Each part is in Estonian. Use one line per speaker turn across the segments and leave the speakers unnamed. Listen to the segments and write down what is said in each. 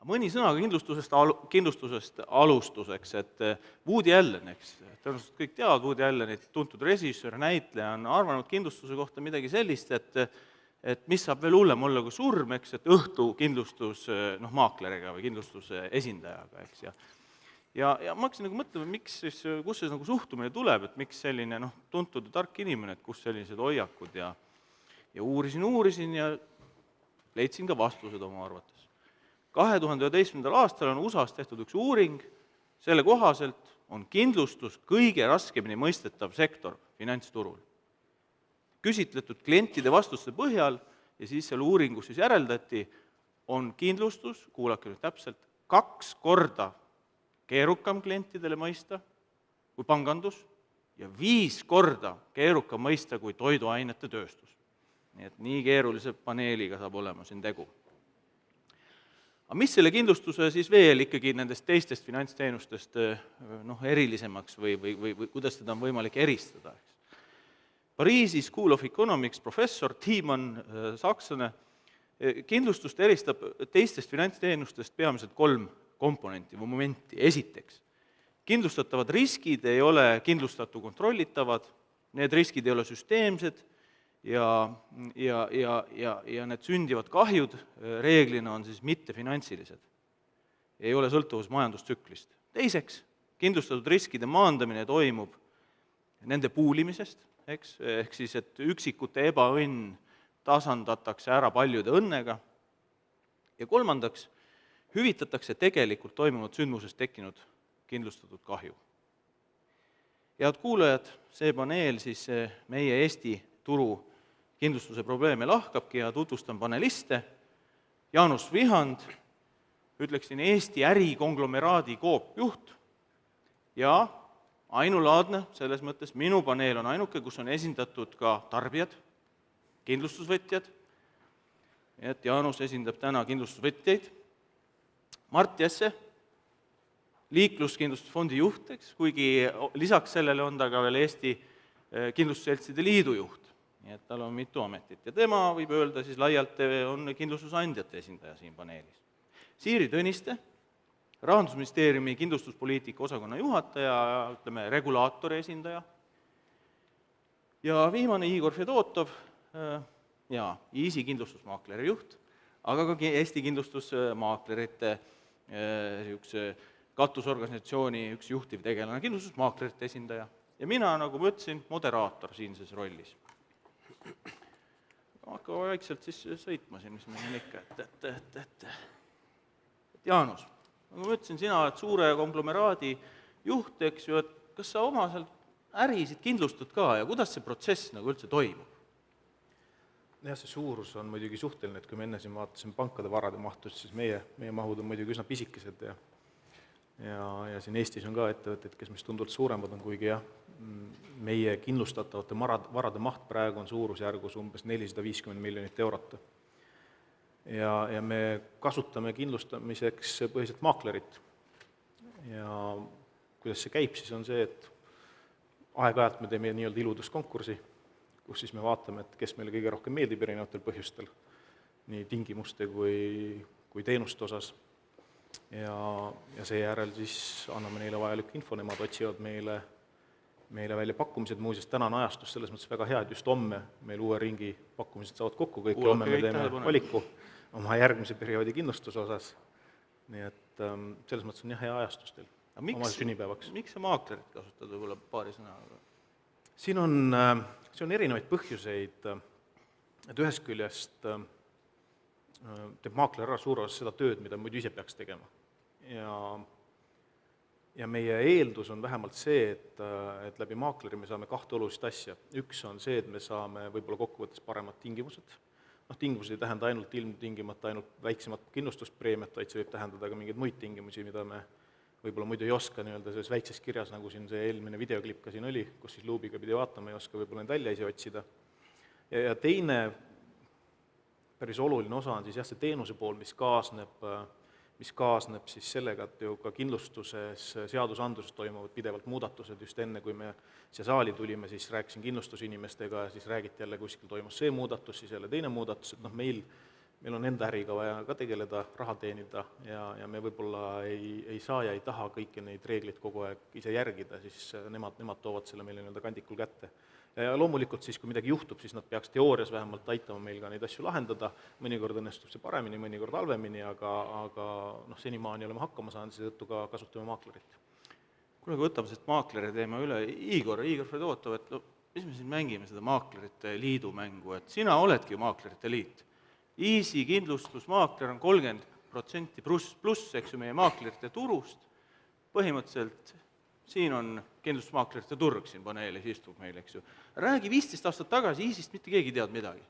Mõni sõna kindlustusest alustuseks, et Woody Allen, eks, tõenäoliselt kõik teavad Woody Allenit, tuntud režissöör, näitleja, on arvanud kindlustuse kohta midagi sellist, et mis saab veel hullem olla kui surm, eks, et õhtu kindlustus maakleriga või kindlustuse esindajaga, eks, ja ma hakkasin nagu mõtlema, miks siis, kus see nagu suhtumine tuleb, et miks selline tuntud ja tark inimene, et kus sellised hoiakud ja uurisin ja leidsin ka vastused oma arvates. 2011. aastal on USA-s tehtud üks uuring, selle kohaselt on kindlustus kõige raskemini mõistetav sektor finantsturul. Küsitletud klientide vastuste põhjal ja siis selle uuringus siis järeldati, on kindlustus, kuulake nüüd täpselt, 2 korda keerukam klientidele mõista kui pangandus ja 5 korda keerukam mõista kui toiduainete tööstus. Nii et nii keerulise paneeliga saab olema siin tegu. Aga mis selle kindlustuse siis veel ikkagi nendest teistest finantsteenustest erilisemaks või kuidas teda on võimalik eristada? Pariisi School of Economics professor Timon sakslane kindlustust eristab teistest finantsteenustest peamiselt 3 komponenti või momenti. Esiteks, kindlustatavad riskid ei ole kindlustatu kontrollitavad, need riskid ei ole süsteemsed, ja need sündivad kahjud reeglina on siis mittefinantsilised. Ei ole sõltuvus majandustsüklist. Teiseks, kindlustatud riskide maandamine toimub nende puulimisest, ehk siis, et üksikute ebaõnn tasandatakse ära paljude õnnega. Ja kolmandaks, hüvitatakse tegelikult toimunud sündmusest tekkinud kindlustatud kahju. Head kuulajad, see paneel siis meie Eesti turu kindlustuse probleeme lahkabki ja tutvustan paneliste. Jaanus Vihand, ütleksin Eesti ärikonglomeraadi koopjuht ja ainulaadne, selles mõttes minu paneel on ainuke, kus on esindatud ka tarbijad, kindlustusvõtjad, et Jaanus esindab täna kindlustusvõtjaid. Mart Jesse, liikluskindlustusfondi juht, kuigi lisaks sellele on ta ka veel Eesti kindlustusseltside liidu juht. Nii et tal on mitu ametit ja tema võib öelda siis laialt on kindlustusandjate esindaja siin paneelis. Siiri Tõniste, Rahandusministeeriumi kindlustuspoliitika osakonna juhataja, ütleme regulaatori esindaja. Ja viimane Igor Fedotov, Easy kindlustusmaakleri juht, aga ka Eesti kindlustusmaaklerite katusorganisatsiooni üks juhtiv tegelane, kindlustusmaaklerite esindaja. Ja mina, nagu ma ütlesin, moderaator siinses rollis. Hakka vaikselt siis sõitma siin, mis meil on ikka, et Jaanus, nagu ma ütlesin, sina oled suure konglomeraadi juht, eks ju, et kas sa oma seal ärisid kindlustad ka ja kuidas see protsess nagu üldse toimub?
Jah, see suurus on muidugi suhteline, et kui me enne siin vaatasime pankade varade mahtust, siis meie mahud on muidugi üsna pisikesed ja siin Eestis on ka ettevõtted, kes mis tunduvalt suuremad on, kuigi jah, meie kindlustatavate varade maht praegu on suurusjärgus umbes 450 miljonit eurot. Ja me kasutame kindlustamiseks põhiliselt maaklerit. Ja kuidas see käib, siis on see, et aeg-ajalt me teeme nii-öelda iluduskonkursi, kus siis me vaatame, et kes meile kõige rohkem meeldib erinevatel põhjustel, nii tingimuste kui teenuste osas. Ja seejärel siis anname neile vajalik info, nemad otsivad meile välja pakkumised, muuseas tänane ajastus selles mõttes väga hea, et just homme meil uue ringi pakkumised saavad kokku, kõik homme me teeme valiku oma järgmise perioodi kindlustuse osas, nii et selles mõttes on jah hea ajastus teil oma sünnipäevaks.
Miks sa maaklerit kasutad võib-olla paari sõnaga?
Siin on erinevaid põhjuseid, et ühest küljest teeb maakler ära suur osa seda tööd, mida muidu ise peaks tegema. Ja meie eeldus on vähemalt see, et läbi maakleri me saame 2 olulist asja. Üks on see, et me saame võib-olla kokkuvõttes paremad tingimused tingimused ei tähenda ainult ilmtingimata ainult väiksemat kindlustuspreemiat, vaid see võib tähendada ka mingeid muid tingimusi, mida me võib-olla muidu ei oska nii-öelda selles väikses kirjas, nagu siin see eelmine videoklipp ka siin oli, kus siis luubiga pidi vaatama, ei oska võib-olla neid välja ise otsida. Ja teine päris oluline osa on siis jah, see teenuse pool, mis kaasneb siis sellega, et ju ka kindlustuses seadusandluses toimuvad pidevalt muudatused, just enne, kui me siia saali tulime, siis rääkisin kindlustusinimestega ja siis räägiti jälle kuskil toimus see muudatus, siis jälle teine muudatus, et meil on enda äriga vaja ka tegeleda, raha teenida ja me võib-olla ei saa ja ei taha kõiki neid reegleid kogu aeg ise järgida, siis nemad toovad selle meile nii-öelda kandikul kätte. Ja loomulikult siis, kui midagi juhtub, siis nad peaks teoorias vähemalt aitama meil ka neid asju lahendada, mõnikord õnnestub see paremini, mõnikord halvemini, aga senimaani oleme hakkama saanud, seetõttu ka kasutame maaklerit.
Kuule, kui võtame sellest maakleri teema üle, Igor Fedotov, et mis me siin mängime seda maaklerite liidu mängu, et sina oledki maaklerite liit. Easy kindlustusmaakler on 30% pluss, eks ju, meie maaklerite turust, põhimõtteliselt siin on kindlustusmaaklerite turg siin paneelis istub meil, eks ju. Räägi 15 aastat tagasi, Easyst mitte keegi tead midagi.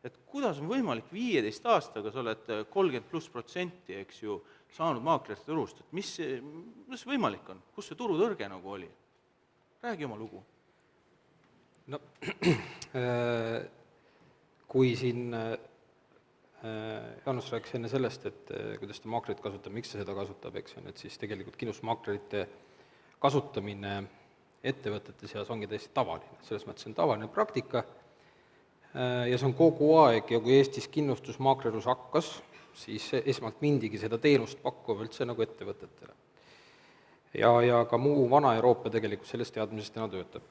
Et kuidas on võimalik 15 aastaga, sa oled 30+%, eks ju, saanud maaklerite turust, et mis võimalik on? Kus see turutõrge nagu oli? Räägi oma lugu.
No, kui siin Jaanus rääkis enne sellest, et kuidas ta maaklerit kasutab, miks ta seda kasutab, eks on, et siis tegelikult kindlustusmaaklerite kasutamine ettevõtete seas ongi täiesti tavaline, selles mõttes on tavaline praktika ja see on kogu aeg ja kui Eestis kindlustusmaaklerlus hakkas, siis esmalt mindigi seda teenust pakkuva üldse nagu ettevõtetele. Ja ka muu vana Euroopa tegelikult sellest teadmisest täna töötab.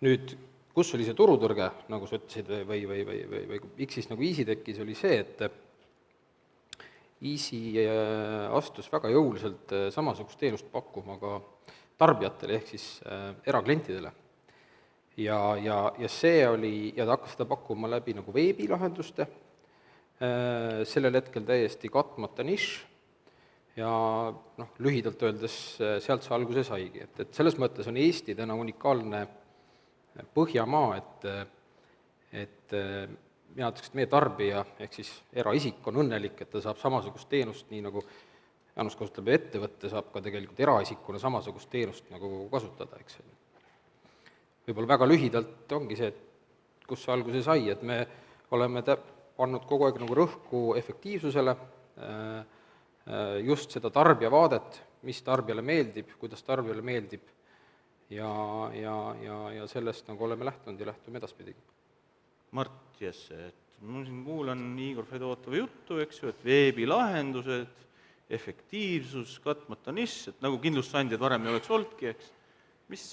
Nüüd, kus oli see turutõrge, nagu sa ütlesid, või miks siis nagu Easy tekkis, oli see, et Easy astus väga jõuliselt samasugust teenust pakkuma ka tarbijatele ehk siis eraklientidele. Ja see oli, ja ta hakkas seda pakkuma läbi nagu veebilahenduste, sellel hetkel täiesti katmata nišš ja lühidalt öeldes sealt see alguse saigi. Et selles mõttes on Eesti täna unikaalne Põhjamaa, et mina ütleks, et meie tarbija ehk siis eraisik on õnnelik, et ta saab samasugust teenust, nii nagu Jaanus kasutab ettevõtte, saab ka tegelikult eraisikuna samasugust teenust nagu kasutada, eks. Võib-olla väga lühidalt ongi see, et kus see alguse sai, et me oleme pannud kogu aeg nagu rõhku efektiivsusele, just seda tarbija vaadet, mis tarbijale meeldib, kuidas tarbijale meeldib ja sellest nagu oleme lähtunud ja lähtume edaspidigi.
Mart Jesse, et ma siin kuulan Igor Fedotovi juttu, eks ju, et veebilahendused, efektiivsus, katmata nišš, et nagu kindlustusandjad varem ei oleks olnudki, eks. Mis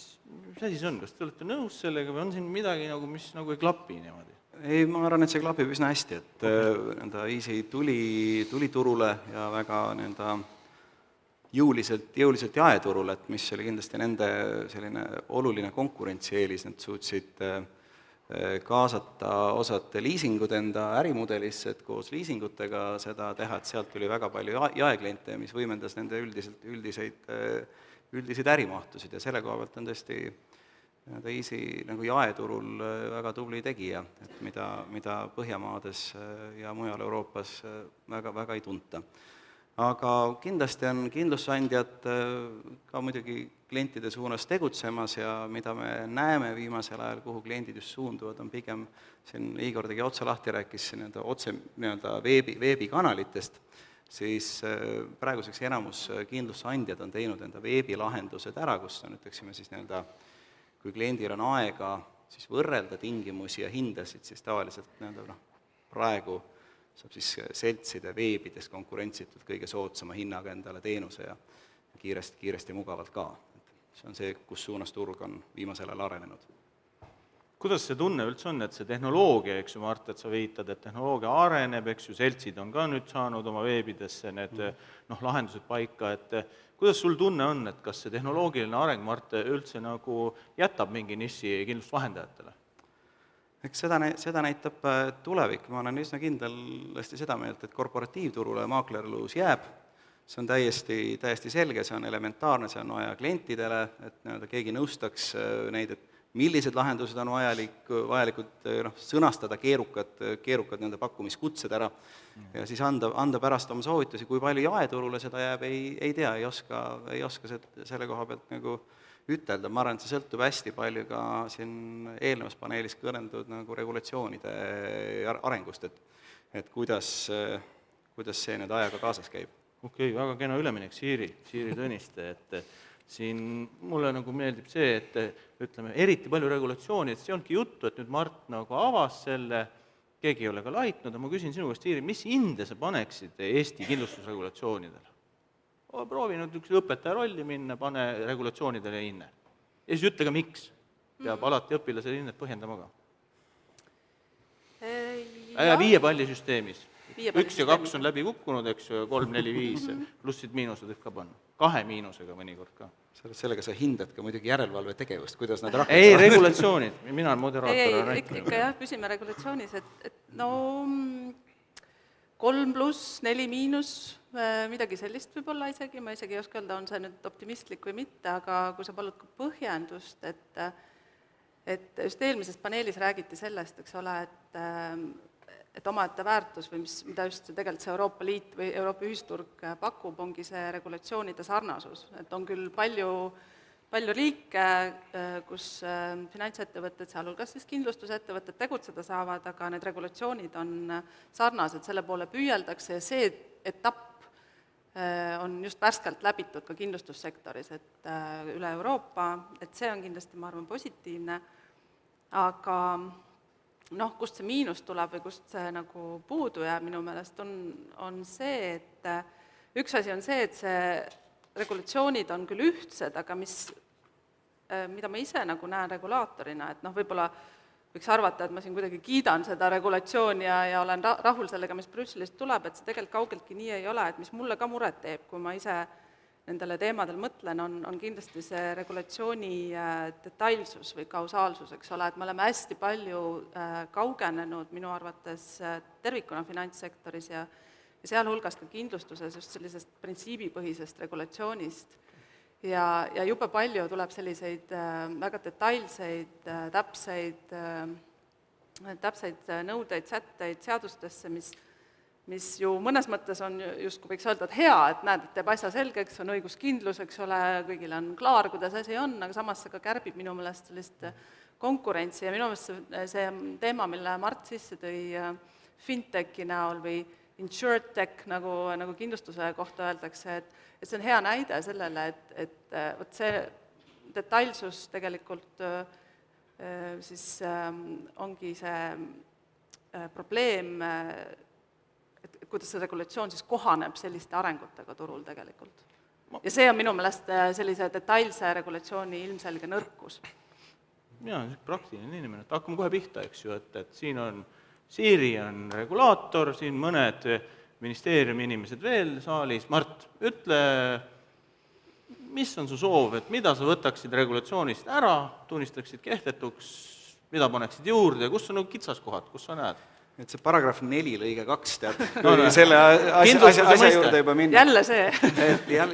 asi see on? Kas te olete nõus sellega või on siin midagi, mis nagu ei klapi niimoodi?
Ei, ma arvan, et see klapib üsna hästi, et Easy tuli turule ja väga jõuliselt jaeturule, et mis oli kindlasti nende selline oluline konkurentsieelis, nad suutsid kaasata osad liisingud enda ärimudelisse, et koos liisingutega seda teha, et sealt tuli väga palju jaekliente, mis võimendas nende üldiseid ärimahtusid ja selle koha pealt on tõesti Easy nagu jaeturul väga tubli tegija, et mida Põhjamaades ja mujal Euroopas väga ei tunta. Aga kindlasti on kindlustusandjad ka muidugi klientide suunas tegutsemas ja mida me näeme viimasel ajal, kuhu kliendid just suunduvad, on pigem, siin Igor tegi otse lahti, rääkis otse veebikanalitest, siis praeguseks enamus kindlustusandjad on teinud enda veebilahendused ära, kus on, ütleksime siis kui kliendil on aega siis võrrelda tingimusi ja hindasid, siis tavaliselt praegu saab siis seltside veebides konkurentsitult kõige soodsama hinnaga endale teenuse ja kiiresti ja mugavalt ka. See on see, kus suunas turg on viimasel ajal arenenud.
Kuidas see tunne üldse on, et see tehnoloogia, eks ju, Mart, et sa viitad, et tehnoloogia areneb, eks ju, seltsid on ka nüüd saanud oma veebidesse need lahendused paika, et kuidas sul tunne on, et kas see tehnoloogiline areng, Mart, üldse nagu jätab mingi niši kindlustusvahendajatele?
Eks seda näitab tulevik, ma olen üsna kindlasti seda meelt, et korporatiivturule maaklerlus jääb, see on täiesti selge, see on elementaarne, see on vaja klientidele, et keegi nõustaks neid, et millised lahendused on vajalikud sõnastada keerukad nii-öelda pakkumiskutsed ära ja siis anda pärast oma soovitusi, kui palju jaeturule seda jääb, ei tea, ei oska selle koha pealt nagu ütelda, ma arvan, et see sõltub hästi palju ka siin eelnevas paneelis kõneldud nagu regulatsioonide arengust, et kuidas see nüüd ajaga kaasas käib.
Okei, väga kena üleminek, Siiri Tõniste, et siin mulle nagu meeldib see, et ütleme, eriti palju regulatsiooni, et see ei olnudki juttu, et nüüd Mart nagu avas selle, keegi ei ole ka laitnud, aga ma küsin sinu käest, Siiri, mis hinde sa paneksid Eesti kindlustusregulatsioonidele? Proovi nüüd üks õpetaja rolli minna, pane regulatsioonidele hinne. Ja siis ütle ka miks. Peab alati õpilasele hinnet põhjendama ka. 5 palli süsteemis. 1 ja 2 on läbi kukkunud, eks ju, 3, 4, 5, plussid miinused võib ka panna. 2 miinusega mõnikord ka.
Sellega sa hindad ka muidugi järelevalve tegevust, kuidas nad rakendavad.
Ei, regulatsioonid, mina olen moderaator.
Ikka jah, püsime regulatsioonis, et 3+4-, midagi sellist võib-olla isegi, ma isegi ei oska öelda, on see nüüd optimistlik või mitte, aga kui sa palud ka põhjendust, et just eelmises paneelis räägiti sellest, eks ole, et omaette väärtus või mida just tegelikult see Euroopa Liit või Euroopa ühisturg pakub, ongi see regulatsioonide sarnasus. Et on küll palju riike, kus finantsettevõtted, sealhulgas siis kindlustusettevõtted tegutseda saavad, aga need regulatsioonid on sarnased, selle poole püüeldakse ja see etapp on just värskelt läbitud ka kindlustussektoris, et üle Euroopa, et see on kindlasti, ma arvan, positiivne, aga kust see miinus tuleb või kust see nagu puudu jääb, minu meelest on see, et üks asi on see, et see regulatsioonid on küll ühtsed, aga mida ma ise nagu näen regulaatorina, et võib-olla võiks arvata, et ma siin kuidagi kiidan seda regulatsiooni ja olen rahul sellega, mis Brüsselist tuleb, et see tegelikult kaugeltki nii ei ole, et mis mulle ka muret teeb, kui ma ise nendele teemadel mõtlen, on kindlasti see regulatsiooni detailsus või kausaalsus, eks ole, et me oleme hästi palju kaugenenud minu arvates tervikuna finantssektoris ja sealhulgas ka kindlustuses just sellisest printsiibipõhisest regulatsioonist. Ja jube palju tuleb selliseid väga detailseid, täpseid nõudeid, sätteid seadustesse, mis ju mõnes mõttes on justkui võiks öelda, et hea, et näed, et teeb asja selgeks, on õiguskindlus, eks ole, kõigil on klaar, kuidas asi on, aga samas see ka kärbib minu meelest sellist konkurentsi ja minu meelest see teema, mille Mart sisse tõi fintechi näol või insurtech, nagu kindlustuse kohta öeldakse, et see on hea näide sellele, et võt see detailsus tegelikult siis ongi see probleem, et kuidas see regulatsioon siis kohaneb selliste arengutega turul tegelikult. Ja see on minu meelest sellise detailse regulatsiooni ilmselge nõrkus.
Mina olen praktiline inimene, et hakkame kohe pihta, eks ju, et siin on Siiri on regulaator, siin mõned ministeeriumi inimesed veel saalis. Mart, ütle, mis on su soov, et mida sa võtaksid regulatsioonist ära, tunnistaksid kehtetuks, mida paneksid juurde ja kus on kitsaskohad, kus sa näed?
Et see paragrahv 4 lõige 2 tead, kui selle asja juurde juba minna.
Jälle see.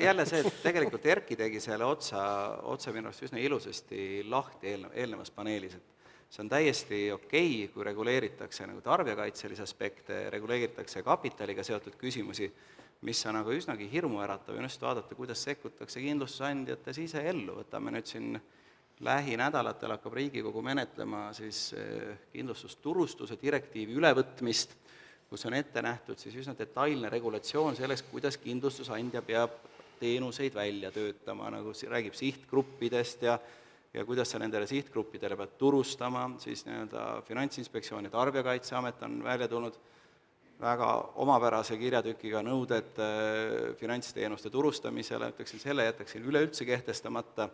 Jälle see, et tegelikult Erki tegi selle otsa minu arust üsna ilusasti lahti eelnevas paneelis, et see on täiesti okei, kui reguleeritakse nagu tarbijakaitselisi aspekte, reguleeritakse kapitaliga seotud küsimusi, mis on nagu üsnagi hirmuäratav ja just vaadata, kuidas sekkutakse kindlustusandjate siseellu. Võtame nüüd siin lähinädalatel hakkab Riigikogu menetlema siis kindlustusturustuse direktiivi ülevõtmist, kus on ette nähtud siis üsna detailne regulatsioon selleks, kuidas kindlustusandja peab teenuseid välja töötama, nagu räägib sihtgruppidest ja kuidas sa nendele sihtgruppidele pead turustama, siis Finantsinspektsioon ja Tarbijakaitseamet on välja tulnud väga omapärase kirjatükiga nõuded finantsteenuste turustamisele, ütleksin, selle jätaksin üleüldse kehtestamata,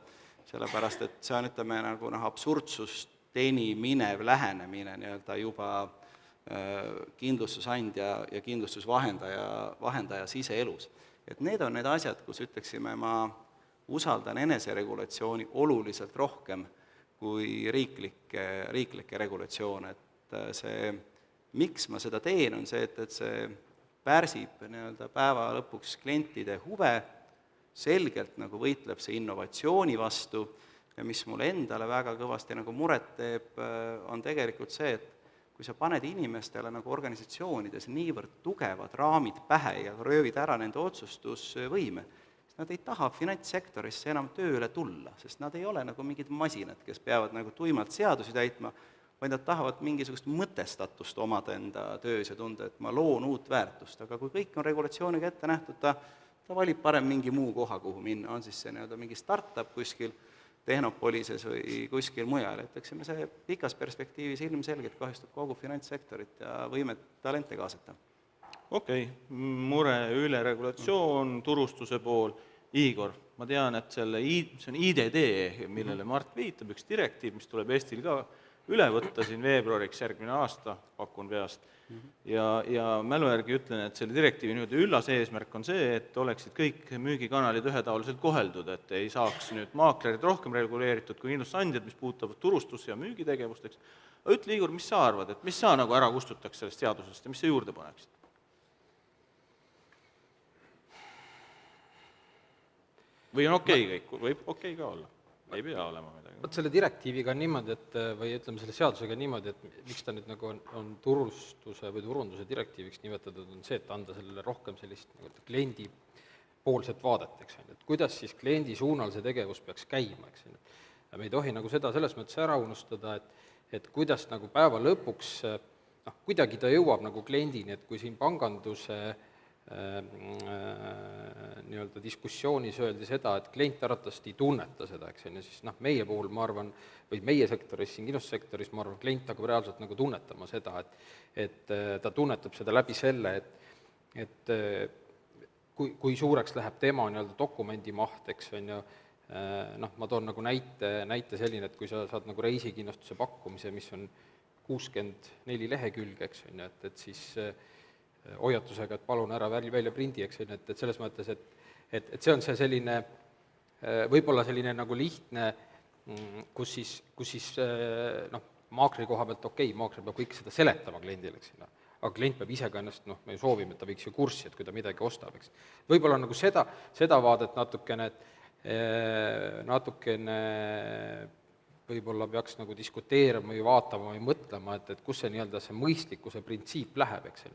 sellepärast, et see on, ütleme, nagu absurdsusteni minev lähenemine juba kindlustusandja ja kindlustusvahendaja siseelus. Et need on need asjad, kus ütleksime, ma usaldan eneseregulatsiooni oluliselt rohkem kui riiklikke regulatsioone, et see, miks ma seda teen, on see, et see pärsib päeva lõpuks klientide huve, selgelt nagu võitleb see innovatsiooni vastu, ja mis mulle endale väga kõvasti nagu muret teeb, on tegelikult see, et kui sa paned inimestele nagu organisatsioonides niivõrd tugevad raamid pähe ja röövid ära nende otsustusvõime, siis nad ei taha finantssektorisse enam tööle tulla, sest nad ei ole nagu mingid masinad, kes peavad nagu tuimalt seadusi täitma, vaid nad tahavad mingisugust mõtestatust omada enda töös ja tunda, et ma loon uut väärtust, aga kui kõik on regulatsiooniga ette nähtud, ta valib parem mingi muu koha, kuhu minna, on siis see nii-öelda mingi startup kuskil Tehnopolises või kuskil mujal, et eks see pikas perspektiivis ilmselgelt kahjustab kogu finantssektorit ja võimet talente kaasata.
Okei, mure üleregulatsioon, turustuse pool. Igor, ma tean, et see on IDD, millele Mart viitab, üks direktiiv, mis tuleb Eestil ka üle võtta siin veebruariks järgmine aasta, pakun peast. Ja mälu järgi ütlen, et selle direktiivi niimoodi üllas eesmärk on see, et oleksid kõik müügikanalid ühetaoliselt koheldud, et ei saaks nüüd maaklerid rohkem reguleeritud kui kindlustusandjad, mis puudutavad turustus- ja müügitegevusteks. Aga ütle, Igor, mis sa arvad, et mis sa nagu ära kustutaks sellest seadusest ja mis sa juurde paneksid? Või on okei kõik, võib okei ka olla, ei pea olema midagi.
Vot selle direktiiviga on niimoodi, et või ütleme, selle seadusega on niimoodi, et miks ta nüüd nagu on turustuse või turunduse direktiiviks nimetatud, on see, et anda sellele rohkem sellist nagu kliendipoolset vaadet, eks on, et kuidas siis kliendi suunal see tegevus peaks käima, eks on. Ja me ei tohi nagu seda selles mõttes ära unustada, et kuidas nagu päeva lõpuks, kuidagi ta jõuab nagu kliendini, et kui siin panganduse nii-öelda diskussioonis öeldi seda, et klient arvatavasti ei tunneta seda, eks on, ja siis meie puhul ma arvan, või meie sektoris, siin kindlustussektoris, ma arvan, klient hakkab reaalselt nagu tunnetama seda, et ta tunnetab seda läbi selle, et kui suureks läheb tema nii-öelda dokumendimaht, eks on ju, ma toon nagu näite selline, et kui sa saad nagu reisikindlustuse pakkumise, mis on 64 lehekülge, eks on ju, et siis hoiatusega, et palun ära välja prindi, eks on, et selles mõttes, et see on see selline, võib-olla selline nagu lihtne, kus siis maakleri koha pealt maakler peab kõik seda seletama kliendile, eks on, aga klient peab ise ka ennast, me soovime, et ta viiks ju kurssi, et kui ta midagi ostab, eks. Võib-olla nagu seda vaadet natukene võib-olla peaks nagu diskuteerima või vaatama või mõtlema, et kus see nii-öelda see mõistlikkuse printsiip läheb, eks on,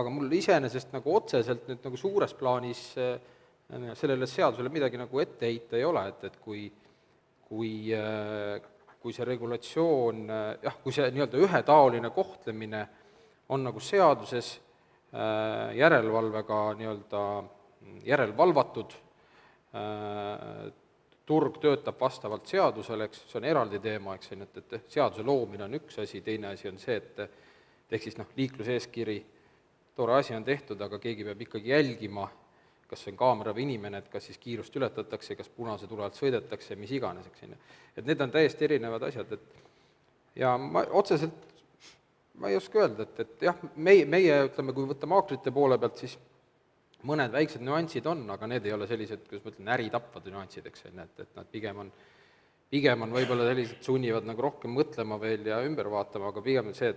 aga mul iseenesest nagu otseselt nüüd nagu suures plaanis sellele seadusele midagi nagu ette heita ei ole, et kui see regulatsioon, kui see nii-öelda ühetaoline kohtlemine on nagu seaduses järelevalvega nii-öelda järelevalvatud, turg töötab vastavalt seadusele, eks, see on eraldi teema, eks, et seaduse loomine on üks asi, teine asi on see, et ehk siis liikluseeskiri, tore asi on tehtud, aga keegi peab ikkagi jälgima, kas see on kaamera või inimene, et kas siis kiirust ületatakse, kas punase tule alt sõidetakse, mis iganes, eks. Et need on täiesti erinevad asjad, ja ma ei oska öelda, et jah, meie ütleme, kui võtta maaklite poole pealt, siis mõned väiksed nüansid on, aga need ei ole sellised, kuidas ma ütlen, äritapvad nüansid, eks, et nad pigem on võib-olla sellised, sunnivad nagu rohkem mõtlema veel ja ümber vaatama, aga pigem on see,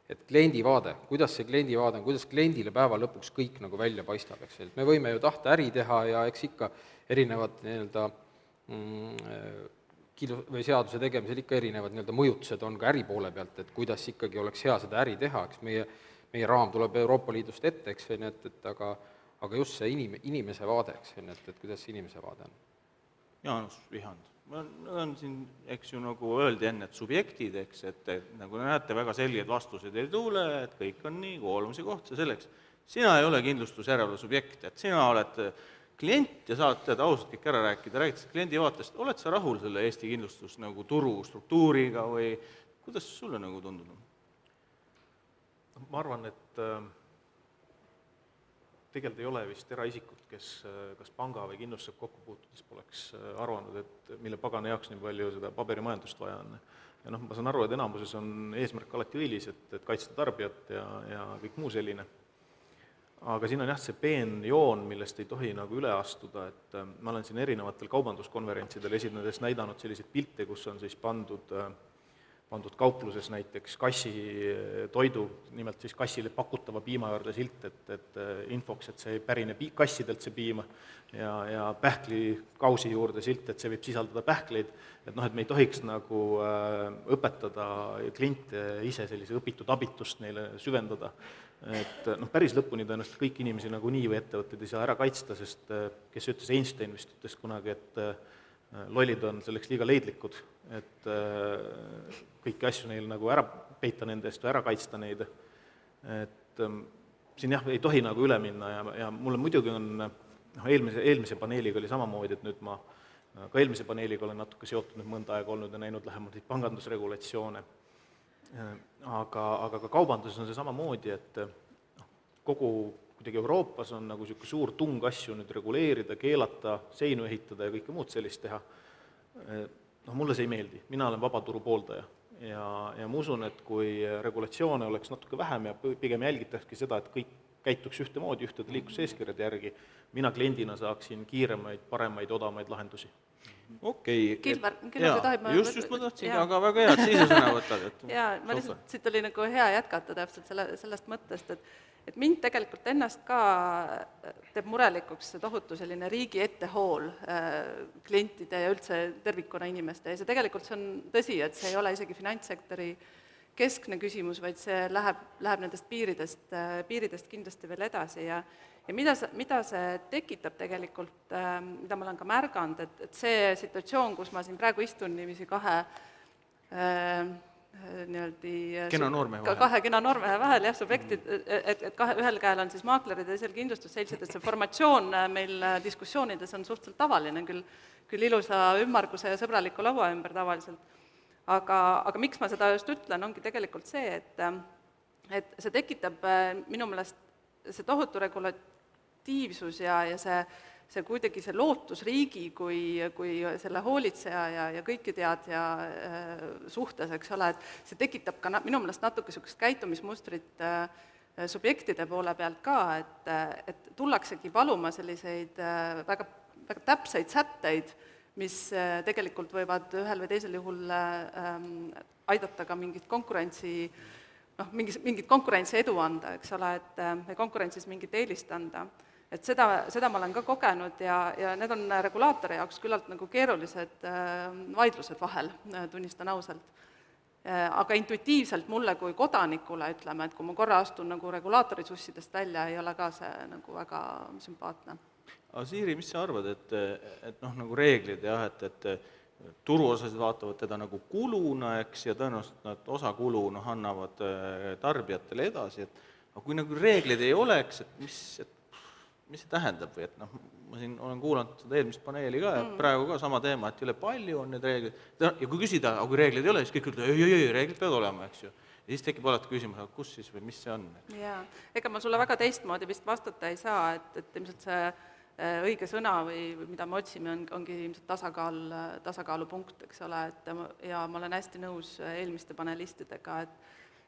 et kliendivaade, kuidas see kliendivaade on, kuidas kliendile päeva lõpuks kõik nagu välja paistab, eks, et me võime ju tahta äri teha ja eks ikka erinevad nii-öelda või seaduse tegemisel ikka erinevad nii-öelda mõjutused on ka äri poole pealt, et kuidas ikkagi oleks hea seda äri teha, eks meie raam tuleb Euroopa Liidust ette, eks, aga just see inimese vaade, eks, et kuidas see inimese vaade on.
Jaanus Vihand, on siin, eks ju, nagu öeldi enne, et subjektid, eks, et nagu näete, väga selgeid vastuseid ei tule, et kõik on nii, koormuse koht ja selleks. Sina ei ole kindlustusjärelevalve subjekt, et sina oled klient ja saad teada ausalt kõik ära rääkides kliendi vaatest, oled sa rahul selle Eesti kindlustus nagu turu struktuuriga või kuidas sulle nagu tundub?
Ma arvan, et tegelikult ei ole vist eraisikut, kes kas panga või kindlustusega kokku puutudes poleks arvanud, et mille pagana jaoks nii palju seda paberimajandust vaja on. Ja ma saan aru, et enamuses on eesmärk alati õilis, et kaitsta tarbijat ja kõik muu selline. Aga siin on jah see peen joon, millest ei tohi nagu üle astuda, et ma olen siin erinevatel kaubanduskonverentsidel esinedes näidanud selliseid pilte, kus on siis pandud pandud kaupluses näiteks kassitoidu, nimelt siis kassile pakutava piima juurde silt, et infoks, et see ei pärine kassidelt see piim, ja pähklikausi juurde silt, et see võib sisaldada pähkleid, et me ei tohiks nagu õpetada kliente ise sellise õpitud abitust neile süvendada. Et päris lõpuni tõenäoliselt kõiki inimesi nagu nii või ettevõtteid ei saa ära kaitsta, sest kes ütles, Einstein vist ütles kunagi, et lollid on selleks liiga leidlikud, et kõiki asju neil nagu ära peita nende eest või ära kaitsta neid. Et siin ei tohi nagu üle minna ja mulle muidugi on, eelmise paneeliga oli samamoodi, et nüüd ma ka eelmise paneeliga olen natuke seotud nüüd mõnda aega olnud ja näinud lähemalt neid pangandusregulatsioone. Aga ka kaubanduses on see samamoodi, et kogu kuidagi Euroopas on nagu niisugune suur tung asju nüüd reguleerida, keelata, seinu ehitada ja kõike muud sellist teha. Mulle see ei meeldi, mina olen vabaturu pooldaja ja ma usun, et kui regulatsioone oleks natuke vähem ja pigem jälgitakski seda, et kõik käituks ühtemoodi, ühtede liikluseeskirjade järgi, mina kliendina saaksin kiiremaid, paremaid, odavamaid lahendusi.
Okei.
Kilvar, kui tohib,
just ma tahtsin ka väga hea, et sa ise sõna võtad.
Jaa, ma lihtsalt, siit oli nagu hea jätkata täpselt sellest mõttest, et mind tegelikult ennast ka teeb murelikuks see tohutu selline riigi ettehool klientide ja üldse tervikuna inimeste ja see tegelikult see on tõsi, et see ei ole isegi finantssektori keskne küsimus, vaid see läheb nendest piiridest kindlasti veel edasi ja mida see tekitab tegelikult, mida ma olen ka märganud, et see situatsioon, kus ma siin praegu istun niiviisi kahe
kena noormehe vahel.
Kahe kena noormehe vahel, jah, subjektid, et ühel käel on siis maaklerid ja teisel kindlustusseltsid, et see formatsioon meil diskussioonides on suhteliselt tavaline, küll ilusa ümmarguse ja sõbraliku laua ümber tavaliselt. Aga miks ma seda just ütlen, ongi tegelikult see, et see tekitab minu meelest see tohutu regulatiivsus ja see kuidagi see lootus riigi kui selle hoolitseja ja kõikidejad suhtes, eks ole, et see tekitab ka minu meelest natuke niisugust käitumismustrit subjektide poole pealt ka, et tullaksegi paluma selliseid väga, väga täpseid sätteid, mis tegelikult võivad ühel või teisel juhul aidata ka mingit konkurentsi edu anda, eks ole, et konkurentsis mingit eelist anda. Et seda ma olen ka kogenud ja need on regulaatori jaoks küllalt nagu keerulised vaidlused vahel, tunnistan ausalt. Aga intuitiivselt mulle kui kodanikule ütleme, et kui ma korra astun nagu regulaatori sussidest välja, ei ole ka see nagu väga sümpaatne.
Aga Siiri, mis sa arvad, et nagu reeglid jah, et turuosalised vaatavad teda nagu kuluna, eks, ja tõenäoliselt nad osa kulu annavad tarbijatele edasi, aga kui nagu reeglid ei oleks, et mis see tähendab või ma siin olen kuulanud seda eelmist paneeli ka ja praegu ka sama teema, et üle palju on need reeglid ja kui küsida, aga kui reeglid ei ole, siis kõik ütlevad, ei, reeglid peavad olema, eks ju. Ja siis tekib alati küsimus, aga kus siis või mis see on?
Jaa, ega ma sulle väga teistmoodi vist vastata ei saa, et ilmselt see õige sõna või mida me otsime, ongi ilmselt tasakaalupunkt, eks ole, ja ma olen hästi nõus eelmiste panelistidega,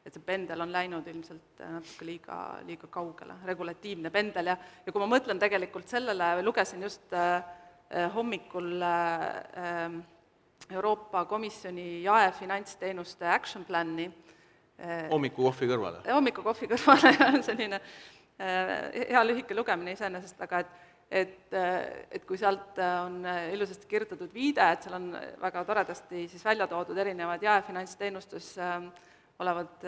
et see pendel on läinud ilmselt natuke liiga kaugele, regulatiivne pendel ja kui ma mõtlen tegelikult sellele, lugesin just hommikul Euroopa Komisjoni jaefinantsteenuste action plan'i.
Hommikukohvi kõrvale?
Hommikukohvi kõrvale on selline hea lühike lugemine iseenesest, aga et kui sealt on ilusasti kirjutatud viide, et seal on väga toredasti siis välja toodud erinevad jaefinantsteenustes olevad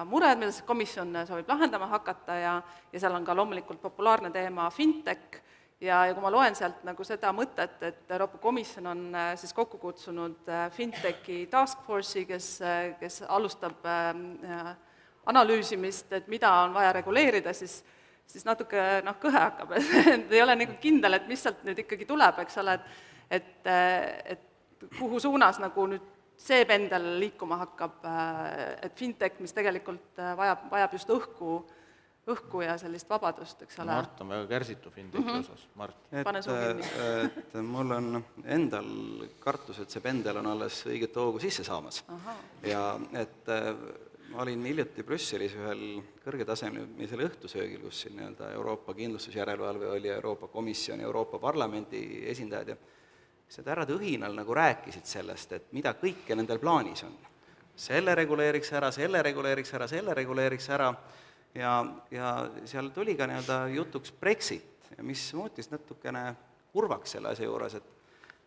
mured, mida see komisjon soovib lahendama hakata ja seal on ka loomulikult populaarne teema fintech ja kui ma loen sealt nagu seda mõtet, et Euroopa Komisjon on siis kokku kutsunud fintechi task force'i, kes alustab analüüsimist, et mida on vaja reguleerida, siis natuke kõhe hakkab, et ei ole nagu kindel, et mis sealt nüüd ikkagi tuleb, eks ole, et kuhu suunas nagu nüüd see pendel liikuma hakkab, et fintech, mis tegelikult vajab just õhku ja sellist vabadust, eks ole.
Mart on väga kärsitu fintechi osas, Mart.
Et mul on endal kartus, et see pendel on alles õiget hoogu sisse saamas. Ja et ma olin hiljuti Brüsselis ühel kõrgetasemelisel õhtusöögil, kus siin Euroopa kindlustusjärelevalve oli Euroopa Komisjoni, Euroopa Parlamendi esindajad ja need härrad õhinal nagu rääkisid sellest, et mida kõike nendel plaanis on. selle reguleeriks ära, selle reguleeriks ära, selle reguleeriks ära ja seal tuli ka nii-öelda jutuks Brexit, mis muutis natukene kurvaks selle asja juures, et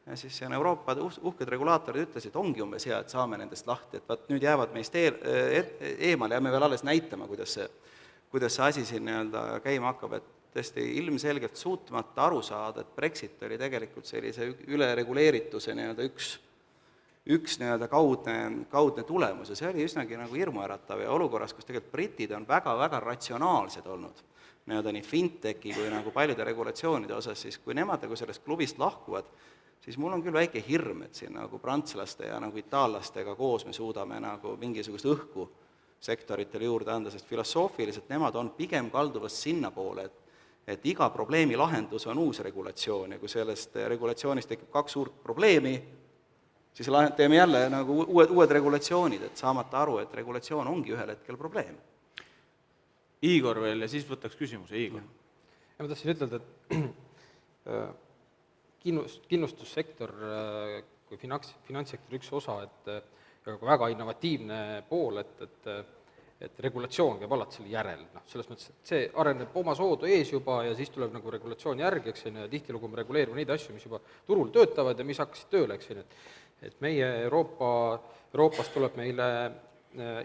ja siis siin Euroopa uhked regulaatorid ütlesid, ongi umbes hea, et saame nendest lahti, et vaat nüüd jäävad meist eemale ja me veel alles näitama, kuidas see asi siin nii-öelda käima hakkab, et tõesti ilmselgelt suutmata aru saada, et Brexit oli tegelikult sellise ülereguleerituse nii-öelda üks nii-öelda kaudne tulemus ja see oli üsnagi nagu hirmuäratav ja olukorras, kus tegelikult britid on väga-väga ratsionaalsed olnud, nii-öelda nii fintechi kui nagu paljude regulatsioonide osas, siis kui nemad nagu sellest klubist lahkuvad, siis mul on küll väike hirm, et siin nagu prantslaste ja nagu itaallastega koos me suudame nagu mingisugust õhku sektoritele juurde anda, sest filosoofiliselt nemad on pigem kaldumas sinnapoole, et iga probleemi lahendus on uus regulatsioon ja kui sellest regulatsioonist tekib 2 suurt probleemi, siis teeme jälle nagu uued regulatsioonid, et saamata aru, et regulatsioon ongi ühel hetkel probleem.
Igor veel ja siis võtaks küsimuse, Igor.
Ja ma tahtsin ütelda, et kindlustussektor kui finantssektori üks osa, et väga innovatiivne pool, et regulatsioon käib alati selle järel, selles mõttes, et see areneb oma soodu ees juba ja siis tuleb nagu regulatsioon järgi, eks ja tihtilugu me reguleerime neid asju, mis juba turul töötavad ja mis hakkasid tööle, eks et meie Euroopas tuleb meile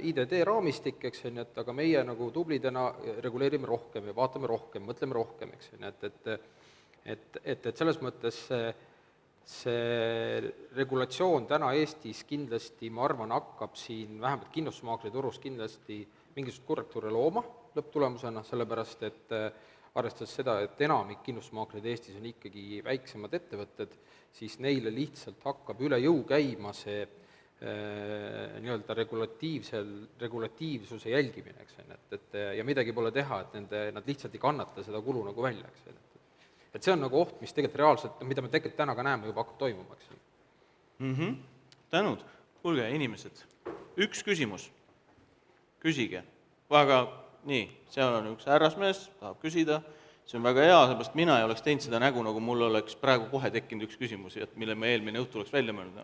IDD raamistik, eks et aga meie nagu tublidena reguleerime rohkem ja vaatame rohkem, mõtleme rohkem, eks et selles mõttes see regulatsioon täna Eestis kindlasti, ma arvan, hakkab siin vähemalt kindlustusmaakleri turus kindlasti mingisugust korrektuure looma lõpptulemusena, sellepärast et arvestades seda, et enamik kindlustusmaakleid Eestis on ikkagi väiksemad ettevõtted, siis neile lihtsalt hakkab üle jõu käima see nii-öelda regulatiivsuse jälgimine, eks ja midagi pole teha, et nad lihtsalt ei kannata seda kulu nagu välja, eks et see on nagu oht, mis tegelikult reaalselt, mida me tegelikult täna ka näeme, juba hakkab toimuma, eks.
Tänud. Kuulge, inimesed, üks küsimus. Küsige. Aga nii, seal on üks härrasmees, tahab küsida, see on väga hea, seepärast mina ei oleks teinud seda nägu, nagu mul oleks praegu kohe tekkinud üks küsimus, mille me eelmine õhtu oleks välja mõelnud.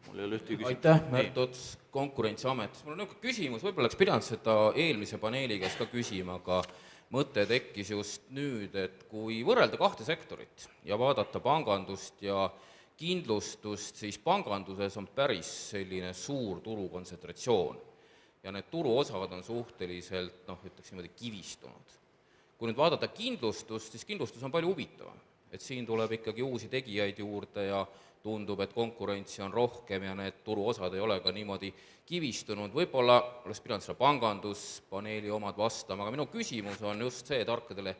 Mul ei ole ühtegi küsimus.
Aitäh, Märt Ots Konkurentsiametist. Mul on niisugune küsimus, võib-olla oleks pidanud seda eelmise paneeli käest ka küsima, aga mõte tekkis just nüüd, et kui võrrelda 2 sektorit ja vaadata pangandust ja kindlustust, siis panganduses on päris selline suur turukontsentratsioon ja need turuosad on suhteliselt, ütleks niimoodi, kivistunud. Kui nüüd vaadata kindlustust, siis kindlustus on palju huvitavam, et siin tuleb ikkagi uusi tegijaid juurde ja tundub, et konkurentsi on rohkem ja need turuosad ei ole ka niimoodi kivistunud, võib-olla oleks pidanud seda panganduspaneeli omad vastama, aga minu küsimus on just see tarkadele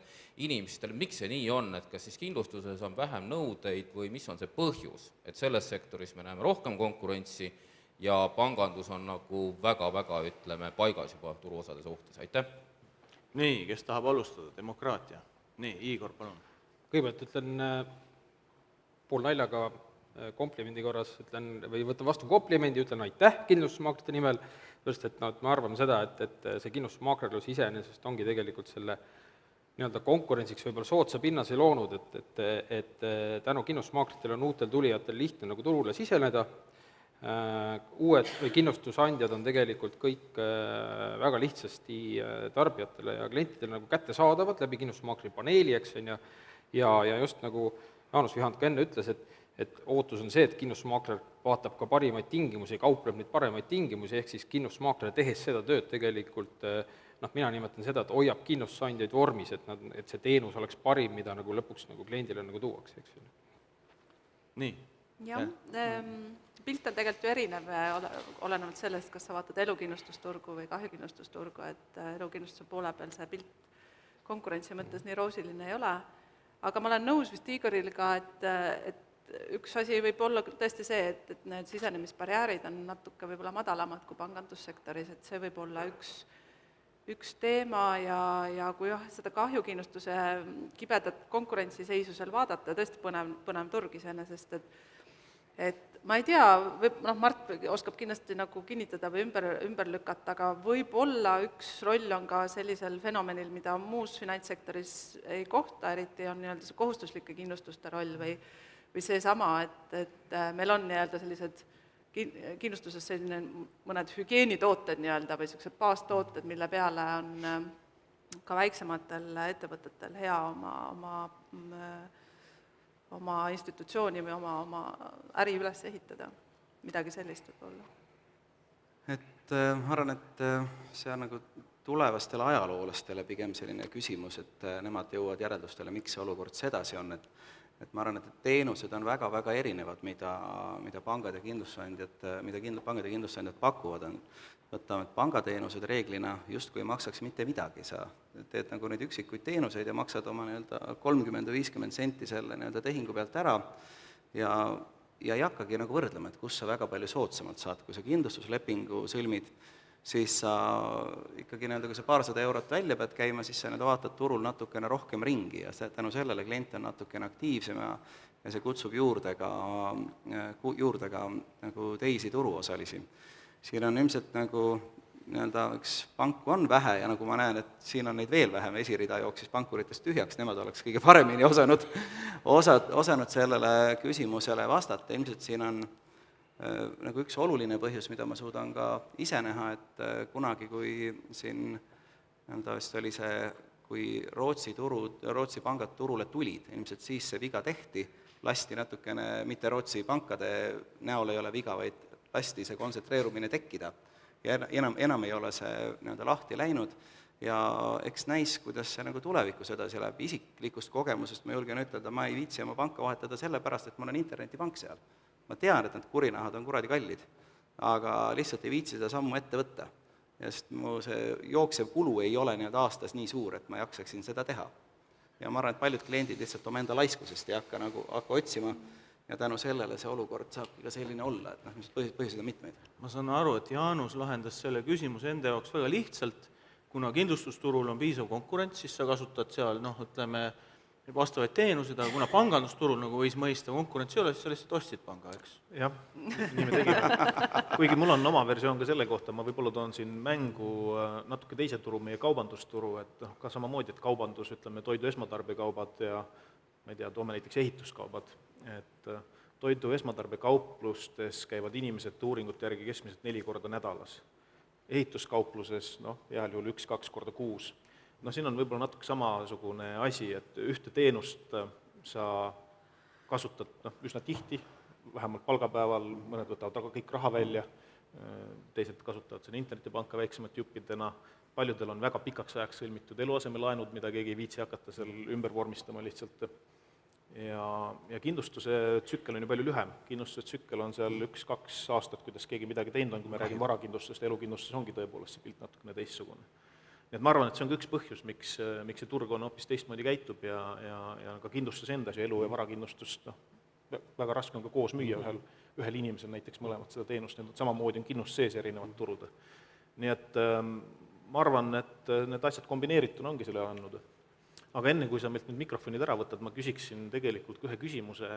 inimestele, miks see nii on, et kas siis kindlustuses on vähem nõudeid või mis on see põhjus, et selles sektoris me näeme rohkem konkurentsi ja pangandus on nagu väga-väga, ütleme, paigas juba turuosade suhtes, aitäh!
Nii, kes tahab alustada? Demokraatia. Nii, Igor, palun.
Kõigepealt ütlen pool naljaga komplimendi korras, või võtan vastu komplimendi, ütlen aitäh kindlustusmaaklite nimel, sest et me arvame seda, et see kindlustusmaaklerlus iseenesest ongi tegelikult selle nii-öelda konkurentsiks võib-olla soodsa pinnase loonud, et tänu kindlustusmaaklitele on uutel tulijatel lihtne nagu turule siseneda, uued või kindlustusandjad on tegelikult kõik väga lihtsasti tarbijatele ja klientidele nagu kättesaadavad läbi kindlustusmaakleri paneeli, eks ja just nagu Jaanus Vihand ka enne ütles, et ootus on see, et kindlustusmaakler vaatab ka parimaid tingimusi, kaupleb neid paremaid tingimusi, ehk siis kindlustusmaakler tehes seda tööd tegelikult, mina nimetan seda, et hoiab kindlustusandjaid vormis, et see teenus oleks parim, mida nagu lõpuks nagu kliendile nagu tuuakse, eks.
Nii.
Jah, pilt on tegelikult ju erinev, olenevalt sellest, kas sa vaatad elukindlustusturgu või kahjukindlustusturgu, et elukindlustuse poole peal see pilt konkurentsi mõttes nii roosiline ei ole, aga ma olen nõus vist Igoriga, et üks asi võib olla tõesti see, et need sisenemisbarjäärid on natuke võib-olla madalamad kui pangandussektoris, et see võib olla üks teema ja kui seda kahjukindlustuse kibedat konkurentsiseisu seal vaadata, tõesti põnev turg iseenesest, et ma ei tea, Mart oskab kindlasti nagu kinnitada või ümber lükata, aga võib-olla üks roll on ka sellisel fenomenil, mida muus finantssektoris ei kohta, eriti on nii-öelda see kohustuslike kindlustuste roll või seesama, et meil on nii-öelda sellised kindlustuses selline mõned hügieenitooted nii-öelda või niisugused baastooted, mille peale on ka väiksematel ettevõtetel hea oma institutsiooni või oma äri üles ehitada, midagi sellist võib-olla.
Et ma arvan, et see on nagu tulevastele ajaloolastele pigem selline küsimus, et nemad jõuavad järeldustele, miks see olukord sedasi on, et ma arvan, et teenused on väga-väga erinevad, mida pangad ja kindlustusandjad pakuvad, võtame, et pangateenused reeglina justkui ei maksaks mitte midagi, sa teed nagu neid üksikuid teenuseid ja maksad oma 30 või 50 senti selle tehingu pealt ära ja ei hakkagi nagu võrdlema, et kus sa väga palju soodsamalt saad, kui sa kindlustuslepingu sõlmid, siis sa ikkagi kui sa paarsada eurot välja pead käima, siis sa vaatad turul natukene rohkem ringi ja tänu sellele klient on natukene aktiivsem ja see kutsub juurde ka nagu teisi turuosalisi. Siin on ilmselt üks panku on vähe ja nagu ma näen, et siin on neid veel vähem, esirida jooksis pankuritest tühjaks, nemad oleks kõige paremini osanud sellele küsimusele vastata, ilmselt siin on nagu üks oluline põhjus, mida ma suudan ka ise näha, et kunagi, kui siin vist oli see, kui Rootsi pangad turule tulid, ilmselt siis see viga tehti, lasti natukene, mitte Rootsi pankade näol ei ole viga, vaid lasti see kontsentreerumine tekkida ja enam ei ole see lahti läinud ja eks näis, kuidas see tulevikus edasi läheb. Isiklikust kogemusest ma julgen ütelda, ma ei viitsi oma panka vahetada sellepärast, et ma olen internetipank seal. Ma tean, et need kurinahad on kuradi kallid, aga lihtsalt ei viitsi seda sammu ette võtta. Ja sest mu see jooksev kulu ei ole aastas nii suur, et ma jaksaksin seda teha. Ja ma arvan, et paljud kliendid lihtsalt oma enda laiskusest ei hakka otsima ja tänu sellele see olukord saabki ka selline olla, et põhjuseid on mitmeid.
Ma saan aru, et Jaanus lahendas selle küsimuse enda jaoks väga lihtsalt, kuna kindlustusturul on piisav konkurents, siis sa kasutad seal, ütleme, vastavaid teenuseid, aga kuna pangandusturul nagu võis mõista konkurentsi ei ole, siis sa lihtsalt ostsid panga, eks?
Jah, nii me tegime. Kuigi mul on oma versioon ka selle kohta, ma võib-olla toon siin mängu natuke teise turu, meie kaubandusturu, et ka samamoodi, et kaubandus, ütleme, toidu esmatarbekaubad ja ma ei tea, toome näiteks ehituskaubad, et toidu esmatarbekauplustes käivad inimesed uuringute järgi keskmiselt 4 korda nädalas. Ehituskaupluses, heal juhul 1-2 korda kuus. Siin on võib-olla natuke samasugune asi, et ühte teenust sa kasutad üsna tihti, vähemalt palgapäeval, mõned võtavad aga kõik raha välja, teised kasutavad selle internetipanka väiksemate juppidena, paljudel on väga pikaks ajaks sõlmitud eluasemelaenud, mida keegi ei viitsi hakata seal ümber vormistama lihtsalt. Ja kindlustuse tsükkel on ju palju lühem, kindlustuse tsükkel on seal 1-2 aastat, kuidas keegi midagi teinud on, kui me räägime varakindlustusest, elukindlustus ongi tõepoolest see pilt natukene teistsugune. Nii et ma arvan, et see on ka üks põhjus, miks see turg on hoopis teistmoodi käitub ja ka kindlustus endas ja elu- ja varakindlustust väga raske on ka koos müüa ühel inimesel näiteks mõlemat seda teenust, samamoodi on kindlust sees erinevad turud. Nii et ma arvan, et need asjad kombineerituna ongi selle andnud. Aga enne, kui sa meilt nüüd mikrofonid ära võtad, ma küsiksin tegelikult ühe küsimuse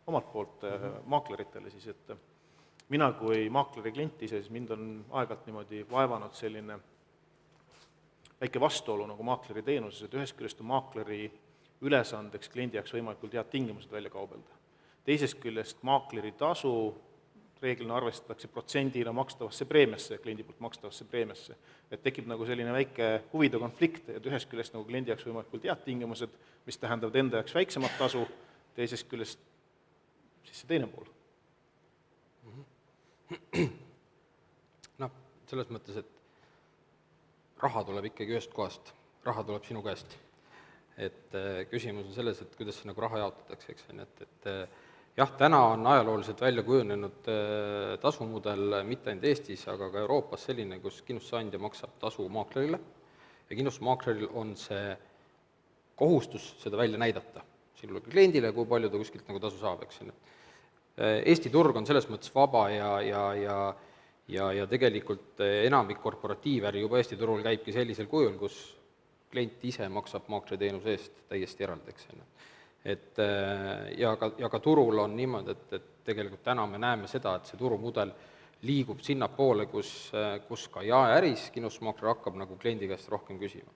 omalt poolt maakleritele siis, et mina kui maakleri klient ise, siis mind on aeg-ajalt niimoodi vaevanud selline väike vastuolu nagu maakleri teenuses, et ühest küljest on maakleri ülesandeks kliendi jaoks võimalikult head tingimused välja kaubelda. Teisest küljest maakleri tasu reeglina arvestatakse protsendina makstavasse preemiasse, kliendi poolt makstavasse preemiasse. Et tekib nagu selline väike huvide konflikt, et ühest küljest nagu kliendi jaoks võimalikult head tingimused, mis tähendavad enda jaoks väiksemat tasu, teisest küljest siis see teine pool.
Selles mõttes, et raha tuleb ikkagi ühest kohast, raha tuleb sinu käest. Et küsimus on selles, et kuidas see nagu raha jaotatakse, eks, et jah, täna on ajalooliselt välja kujunenud tasumudel mitte ainult Eestis, aga ka Euroopas selline, kus kindlustusandja maksab tasu maaklerile ja kindlustusmaakleril on see kohustus seda välja näidata sinule kliendile, kui palju ta kuskilt nagu tasu saab, eks. Eesti turg on selles mõttes vaba ja tegelikult enamik korporatiiväri juba Eesti turul käibki sellisel kujul, kus klient ise maksab maakleriteenuse eest täiesti eraldi, eks. Ja ka turul on niimoodi, et tegelikult täna me näeme seda, et see turumudel liigub sinnapoole, kus ka jaeäris kindlustusmaakler hakkab nagu kliendi käest rohkem küsima.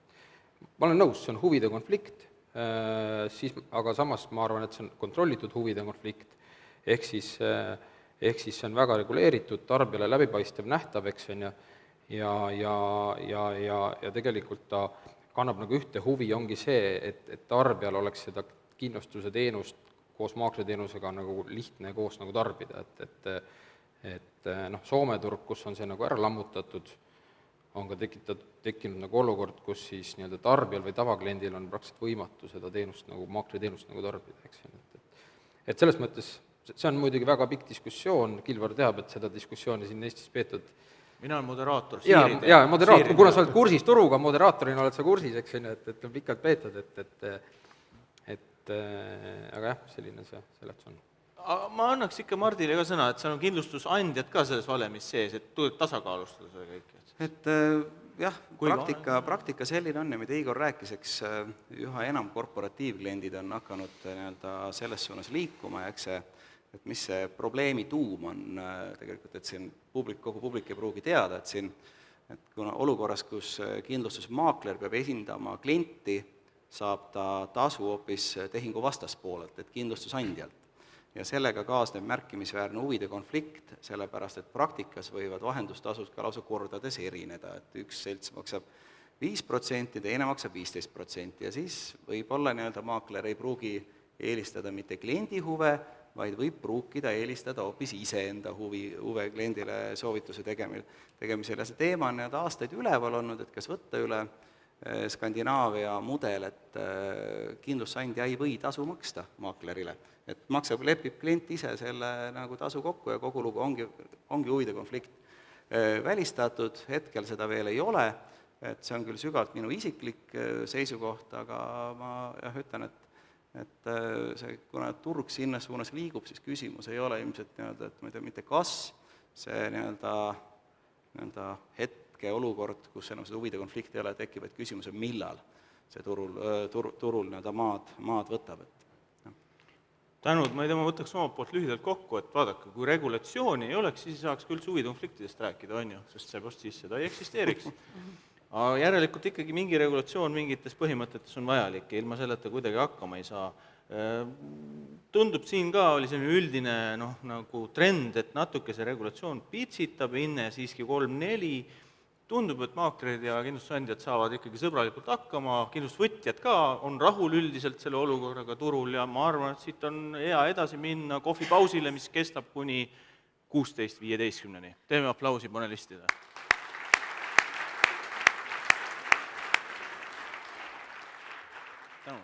Ma olen nõus, see on huvide konflikt, aga samas ma arvan, et see on kontrollitud huvide konflikt, ehk siis ehk siis see on väga reguleeritud, tarbijale läbipaistev, nähtav, eks on ju, ja tegelikult ta kannab nagu ühte huvi, ongi see, et tarbijal oleks seda kindlustuse teenust koos maakleteenusega nagu lihtne koos nagu tarbida, et Soome turg, kus on see nagu ära lammutatud, on ka tekkinud nagu olukord, kus siis nii-öelda tarbijal või tavakliendil on praktiliselt võimatu seda teenust nagu, maakleteenust nagu tarbida, eks ju. Et selles mõttes, see on muidugi väga pikk diskussioon, Kilvar teab, et seda diskussiooni siin Eestis peetud.
mina olen moderaator.
Jaa, moderaator, kuna sa oled kursis turuga, moderaatorina oled sa kursis, eks ju, et on pikalt peetud, aga jah, selline see seletus on.
Ma annaks ikka Mardile ka sõna, et seal on kindlustusandjad ka selles valemis sees, et tuleb tasakaalustada seda kõike.
Et jah, praktika selline on ja mida Igor rääkis, eks üha enam korporatiivkliendid on hakanud nii-öelda selles suunas liikuma ja eks see, et mis see probleemi tuum on tegelikult, et siin kogu publik ei pruugi teada, et siin, et kuna olukorras, kus kindlustusmaakler peab esindama klienti, saab ta tasu hoopis tehingu vastaspoolelt, et kindlustusandjalt. Ja sellega kaasneb märkimisväärne huvide konflikt, sellepärast et praktikas võivad vahendustasud ka lausa kordades erineda, et üks selts maksab 5%, teine maksab 15% ja siis võib-olla nii-öelda maakler ei pruugi eelistada mitte kliendi huve, vaid võib pruukida eelistada hoopis iseenda huve kliendile soovituse tegemisel ja see teema on nii-öelda aastaid üleval olnud, et kas võtta üle Skandinaavia mudel, et kindlustusandja ei või tasu maksta maaklerile, et lepib klient ise selle nagu tasu kokku ja kogu lugu ongi huvide konflikt välistatud, hetkel seda veel ei ole, et see on küll sügavalt minu isiklik seisukoht, aga ma jah ütlen, et see, kuna turg sinna suunas liigub, siis küsimus ei ole ilmselt nii-öelda, et ma ei tea, mitte kas see nii-öelda olukord, kus enam seda huvide konflikti ei ole, tekib, et küsimus on, millal see turul nii-öelda maad võtab.
Tänud, ma ei tea, ma võtaks omalt poolt lühidalt kokku, et vaadake, kui regulatsiooni ei oleks, siis ei saaks ka üldse huvide konfliktidest rääkida, on ju, sest seepärast siis seda ei eksisteeriks. Aga järelikult ikkagi mingi regulatsioon mingites põhimõtetes on vajalik ja ilma selleta kuidagi hakkama ei saa. Tundub siin ka oli selline üldine nagu trend, et natuke see regulatsioon pitsitab, hinne siiski 3-4, tundub, et maaklerid ja kindlustusandjad saavad ikkagi sõbralikult hakkama, kindlustusvõtjad ka on rahul üldiselt selle olukorraga turul ja ma arvan, et siit on hea edasi minna kohvipausile, mis kestab kuni 16:15. Teeme aplausi panelistidele. Tänu.